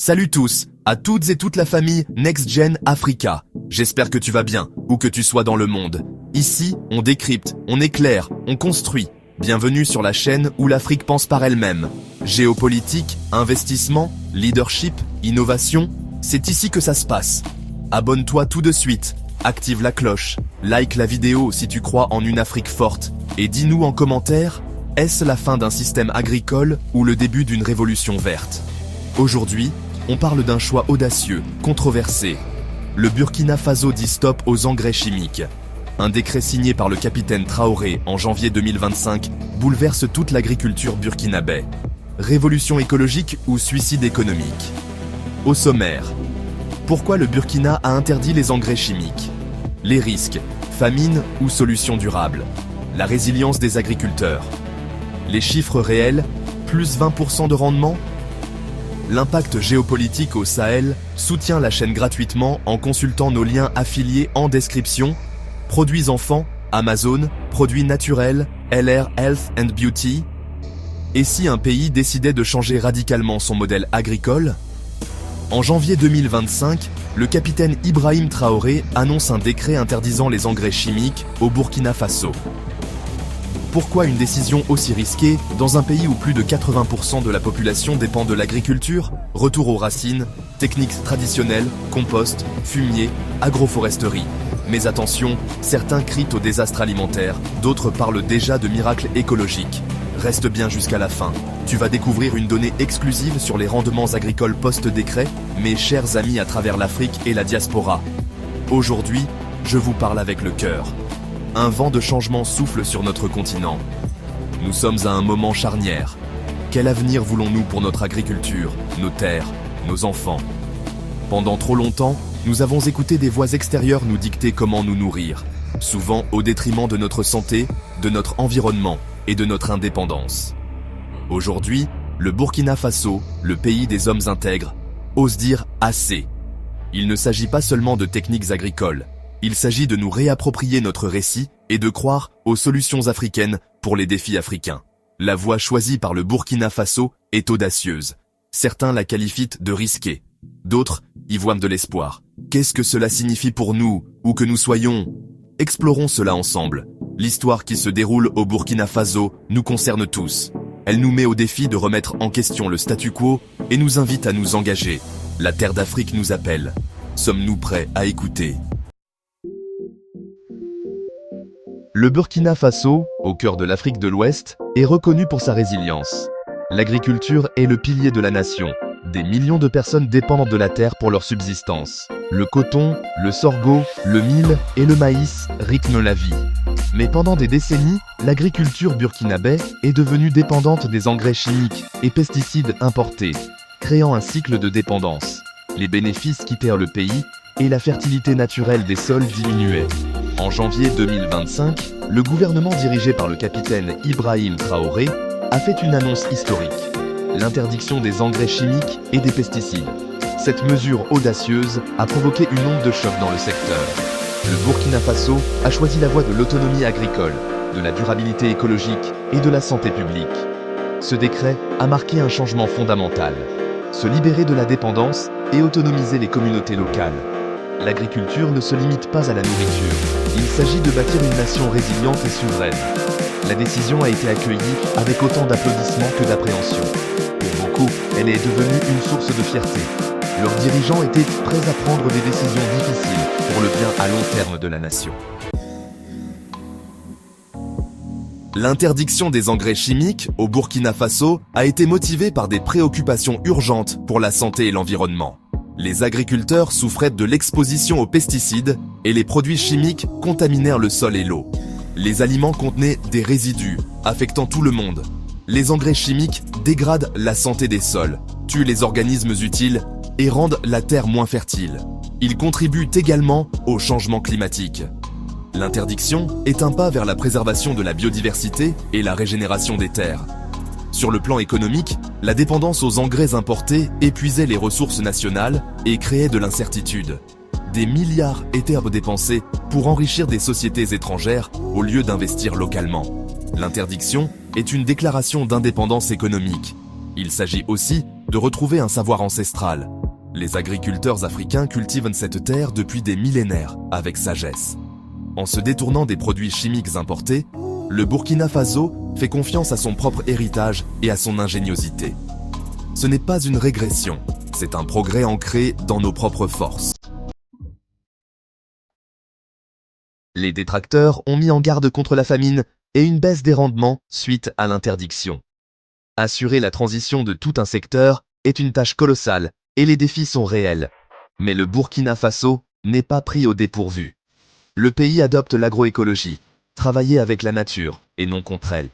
Salut tous, à toutes et toute la famille Next Gen Africa. J'espère que tu vas bien, où que tu sois dans le monde. Ici, on décrypte, on éclaire, on construit. Bienvenue sur la chaîne où l'Afrique pense par elle-même. Géopolitique, investissement, leadership, innovation, c'est ici que ça se passe. Abonne-toi tout de suite, active la cloche, like la vidéo si tu crois en une Afrique forte, et dis-nous en commentaire, est-ce la fin d'un système agricole ou le début d'une révolution verte? Aujourd'hui, on parle d'un choix audacieux, controversé. Le Burkina Faso dit stop aux engrais chimiques. Un décret signé par le capitaine Traoré en janvier 2025 bouleverse toute l'agriculture burkinabé. Révolution écologique ou suicide économique? Au sommaire, pourquoi le Burkina a interdit les engrais chimiques? Les risques, famine ou solutions durables? La résilience des agriculteurs? Les chiffres réels, plus 20% de rendement? L'impact géopolitique au Sahel, soutient la chaîne gratuitement en consultant nos liens affiliés en description. Produits enfants, Amazon, produits naturels, LR Health and Beauty. Et si un pays décidait de changer radicalement son modèle agricole? En janvier 2025, le capitaine Ibrahim Traoré annonce un décret interdisant les engrais chimiques au Burkina Faso. Pourquoi une décision aussi risquée dans un pays où plus de 80% de la population dépend de l'agriculture? Retour aux racines, techniques traditionnelles, compost, fumier, agroforesterie. Mais attention, certains crient au désastre alimentaire, d'autres parlent déjà de miracles écologiques. Reste bien jusqu'à la fin. Tu vas découvrir une donnée exclusive sur les rendements agricoles post-décret, mes chers amis à travers l'Afrique et la diaspora. Aujourd'hui, je vous parle avec le cœur. Un vent de changement souffle sur notre continent. Nous sommes à un moment charnière. Quel avenir voulons-nous pour notre agriculture, nos terres, nos enfants? Pendant trop longtemps, nous avons écouté des voix extérieures nous dicter comment nous nourrir, souvent au détriment de notre santé, de notre environnement et de notre indépendance. Aujourd'hui, le Burkina Faso, le pays des hommes intègres, ose dire assez. Il ne s'agit pas seulement de techniques agricoles. Il s'agit de nous réapproprier notre récit et de croire aux solutions africaines pour les défis africains. La voie choisie par le Burkina Faso est audacieuse. Certains la qualifient de risquée. D'autres y voient de l'espoir. Qu'est-ce que cela signifie pour nous, où que nous soyons? Explorons cela ensemble. L'histoire qui se déroule au Burkina Faso nous concerne tous. Elle nous met au défi de remettre en question le statu quo et nous invite à nous engager. La terre d'Afrique nous appelle. Sommes-nous prêts à écouter? Le Burkina Faso, au cœur de l'Afrique de l'Ouest, est reconnu pour sa résilience. L'agriculture est le pilier de la nation. Des millions de personnes dépendent de la terre pour leur subsistance. Le coton, le sorgho, le mil et le maïs rythment la vie. Mais pendant des décennies, l'agriculture burkinabé est devenue dépendante des engrais chimiques et pesticides importés, créant un cycle de dépendance. Les bénéfices quittèrent le pays et la fertilité naturelle des sols diminuait. En janvier 2025, le gouvernement dirigé par le capitaine Ibrahim Traoré a fait une annonce historique. L'interdiction des engrais chimiques et des pesticides. Cette mesure audacieuse a provoqué une onde de choc dans le secteur. Le Burkina Faso a choisi la voie de l'autonomie agricole, de la durabilité écologique et de la santé publique. Ce décret a marqué un changement fondamental. Se libérer de la dépendance et autonomiser les communautés locales. L'agriculture ne se limite pas à la nourriture. Il s'agit de bâtir une nation résiliente et souveraine. La décision a été accueillie avec autant d'applaudissements que d'appréhension. Pour beaucoup, elle est devenue une source de fierté. Leurs dirigeants étaient prêts à prendre des décisions difficiles pour le bien à long terme de la nation. L'interdiction des engrais chimiques au Burkina Faso a été motivée par des préoccupations urgentes pour la santé et l'environnement. Les agriculteurs souffraient de l'exposition aux pesticides et les produits chimiques contaminèrent le sol et l'eau. Les aliments contenaient des résidus, affectant tout le monde. Les engrais chimiques dégradent la santé des sols, tuent les organismes utiles et rendent la terre moins fertile. Ils contribuent également au changement climatique. L'interdiction est un pas vers la préservation de la biodiversité et la régénération des terres. Sur le plan économique, la dépendance aux engrais importés épuisait les ressources nationales et créait de l'incertitude. Des milliards étaient dépensés pour enrichir des sociétés étrangères au lieu d'investir localement. L'interdiction est une déclaration d'indépendance économique. Il s'agit aussi de retrouver un savoir ancestral. Les agriculteurs africains cultivent cette terre depuis des millénaires, avec sagesse. En se détournant des produits chimiques importés, le Burkina Faso fait confiance à son propre héritage et à son ingéniosité. Ce n'est pas une régression, c'est un progrès ancré dans nos propres forces. Les détracteurs ont mis en garde contre la famine et une baisse des rendements suite à l'interdiction. Assurer la transition de tout un secteur est une tâche colossale et les défis sont réels. Mais le Burkina Faso n'est pas pris au dépourvu. Le pays adopte l'agroécologie, travailler avec la nature et non contre elle.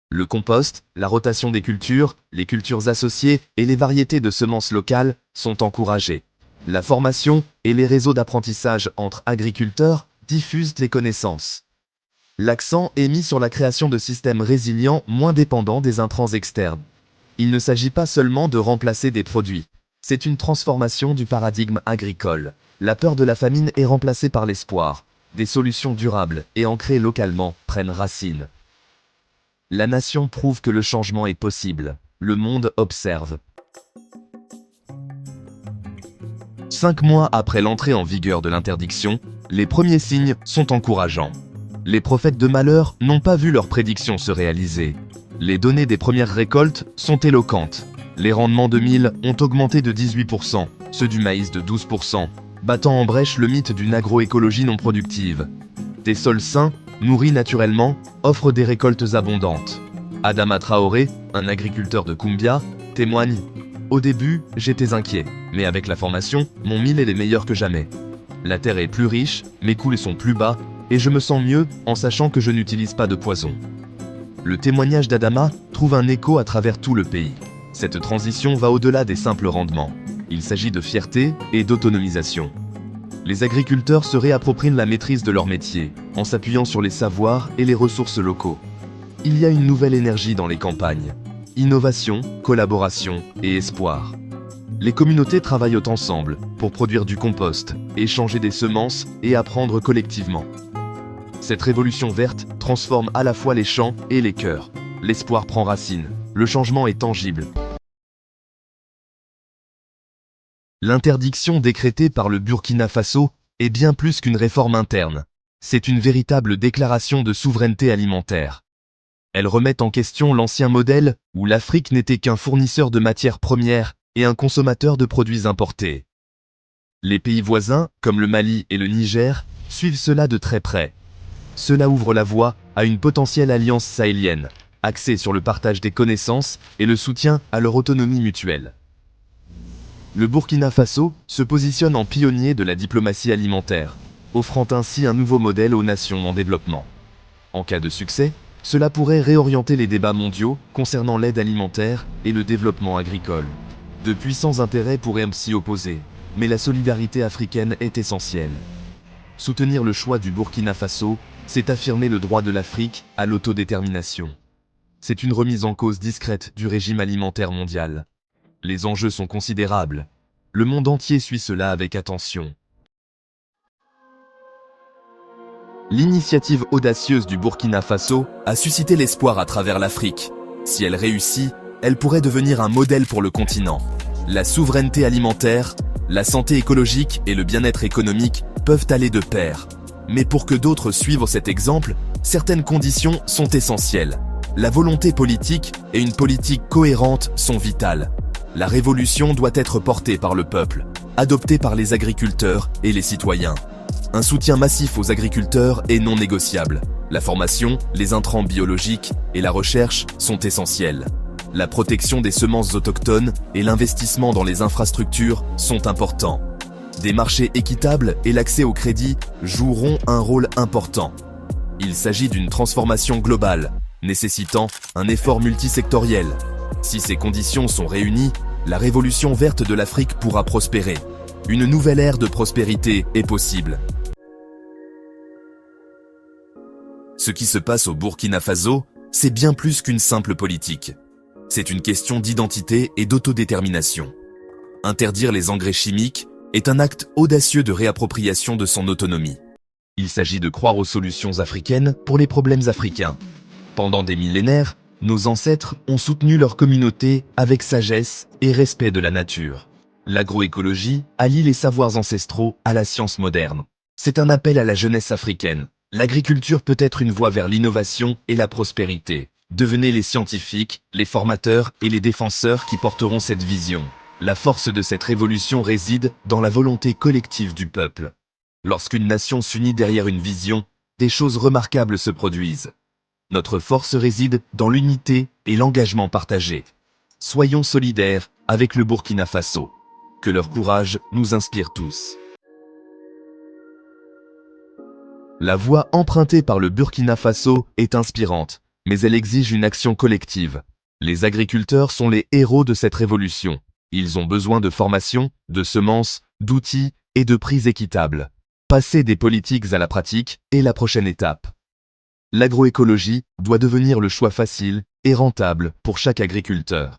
Le compost, la rotation des cultures, les cultures associées et les variétés de semences locales sont encouragés. La formation et les réseaux d'apprentissage entre agriculteurs diffusent les connaissances. L'accent est mis sur la création de systèmes résilients moins dépendants des intrants externes. Il ne s'agit pas seulement de remplacer des produits, c'est une transformation du paradigme agricole. La peur de la famine est remplacée par l'espoir. Des solutions durables et ancrées localement prennent racine. La nation prouve que le changement est possible. Le monde observe. 5 mois après l'entrée en vigueur de l'interdiction, les premiers signes sont encourageants. Les prophètes de malheur n'ont pas vu leurs prédictions se réaliser. Les données des premières récoltes sont éloquentes. Les rendements de mil ont augmenté de 18%, ceux du maïs de 12%, battant en brèche le mythe d'une agroécologie non productive. Des sols sains, nourris naturellement, offrent des récoltes abondantes. Adama Traoré, un agriculteur de Koumbia, témoigne « Au début, j'étais inquiet, mais avec la formation, mon mil est meilleur que jamais. La terre est plus riche, mes coûts sont plus bas, et je me sens mieux en sachant que je n'utilise pas de poison. » Le témoignage d'Adama trouve un écho à travers tout le pays. Cette transition va au-delà des simples rendements. Il s'agit de fierté et d'autonomisation. Les agriculteurs se réapproprient la maîtrise de leur métier, en s'appuyant sur les savoirs et les ressources locaux. Il y a une nouvelle énergie dans les campagnes. Innovation, collaboration et espoir. Les communautés travaillent ensemble pour produire du compost, échanger des semences et apprendre collectivement. Cette révolution verte transforme à la fois les champs et les cœurs. L'espoir prend racine, le changement est tangible. L'interdiction décrétée par le Burkina Faso est bien plus qu'une réforme interne. C'est une véritable déclaration de souveraineté alimentaire. Elle remet en question l'ancien modèle où l'Afrique n'était qu'un fournisseur de matières premières et un consommateur de produits importés. Les pays voisins, comme le Mali et le Niger, suivent cela de très près. Cela ouvre la voie à une potentielle alliance sahélienne, axée sur le partage des connaissances et le soutien à leur autonomie mutuelle. Le Burkina Faso se positionne en pionnier de la diplomatie alimentaire, offrant ainsi un nouveau modèle aux nations en développement. En cas de succès, cela pourrait réorienter les débats mondiaux concernant l'aide alimentaire et le développement agricole. De puissants intérêts pourraient s'y opposer, mais la solidarité africaine est essentielle. Soutenir le choix du Burkina Faso, c'est affirmer le droit de l'Afrique à l'autodétermination. C'est une remise en cause discrète du régime alimentaire mondial. Les enjeux sont considérables. Le monde entier suit cela avec attention. L'initiative audacieuse du Burkina Faso a suscité l'espoir à travers l'Afrique. Si elle réussit, elle pourrait devenir un modèle pour le continent. La souveraineté alimentaire, la santé écologique et le bien-être économique peuvent aller de pair. Mais pour que d'autres suivent cet exemple, certaines conditions sont essentielles. La volonté politique et une politique cohérente sont vitales. La révolution doit être portée par le peuple, adoptée par les agriculteurs et les citoyens. Un soutien massif aux agriculteurs est non négociable. La formation, les intrants biologiques et la recherche sont essentiels. La protection des semences autochtones et l'investissement dans les infrastructures sont importants. Des marchés équitables et l'accès au crédit joueront un rôle important. Il s'agit d'une transformation globale, nécessitant un effort multisectoriel. Si ces conditions sont réunies, la révolution verte de l'Afrique pourra prospérer. Une nouvelle ère de prospérité est possible. Ce qui se passe au Burkina Faso, c'est bien plus qu'une simple politique. C'est une question d'identité et d'autodétermination. Interdire les engrais chimiques est un acte audacieux de réappropriation de son autonomie. Il s'agit de croire aux solutions africaines pour les problèmes africains. Pendant des millénaires, Nos ancêtres ont soutenu leur communauté avec sagesse et respect de la nature. L'agroécologie allie les savoirs ancestraux à la science moderne. C'est un appel à la jeunesse africaine. L'agriculture peut être une voie vers l'innovation et la prospérité. Devenez les scientifiques, les formateurs et les défenseurs qui porteront cette vision. La force de cette révolution réside dans la volonté collective du peuple. Lorsqu'une nation s'unit derrière une vision, des choses remarquables se produisent. Notre force réside dans l'unité et l'engagement partagé. Soyons solidaires avec le Burkina Faso. Que leur courage nous inspire tous. La voie empruntée par le Burkina Faso est inspirante, mais elle exige une action collective. Les agriculteurs sont les héros de cette révolution. Ils ont besoin de formation, de semences, d'outils et de prix équitables. Passer des politiques à la pratique est la prochaine étape. L'agroécologie doit devenir le choix facile et rentable pour chaque agriculteur.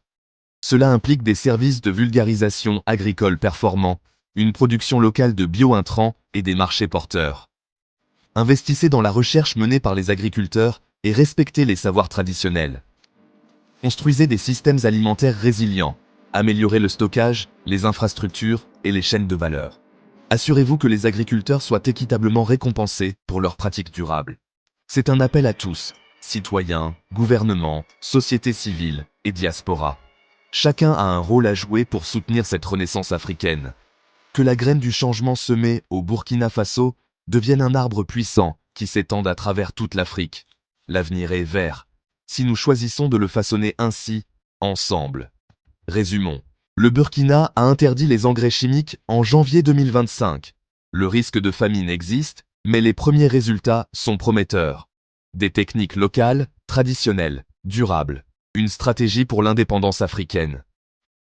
Cela implique des services de vulgarisation agricole performants, une production locale de bio-intrants et des marchés porteurs. Investissez dans la recherche menée par les agriculteurs et respectez les savoirs traditionnels. Construisez des systèmes alimentaires résilients. Améliorez le stockage, les infrastructures et les chaînes de valeur. Assurez-vous que les agriculteurs soient équitablement récompensés pour leurs pratiques durables. C'est un appel à tous, citoyens, gouvernements, société civile et diaspora. Chacun a un rôle à jouer pour soutenir cette renaissance africaine. Que la graine du changement semée au Burkina Faso devienne un arbre puissant qui s'étende à travers toute l'Afrique. L'avenir est vert, si nous choisissons de le façonner ainsi, ensemble. Résumons. Le Burkina a interdit les engrais chimiques en janvier 2025. Le risque de famine existe, mais les premiers résultats sont prometteurs. Des techniques locales, traditionnelles, durables. Une stratégie pour l'indépendance africaine.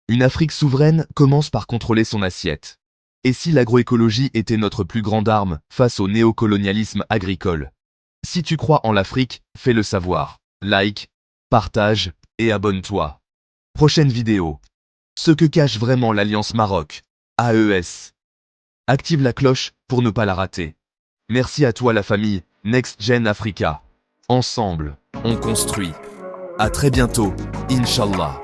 Une Afrique souveraine commence par contrôler son assiette. Et si l'agroécologie était notre plus grande arme face au néocolonialisme agricole? Si tu crois en l'Afrique, fais-le savoir. Like, partage et abonne-toi. Prochaine vidéo. Ce que cache vraiment l'Alliance Maroc. AES. Active la cloche pour ne pas la rater. Merci à toi la famille Next Gen Africa. Ensemble, on construit. À très bientôt, Inch'Allah.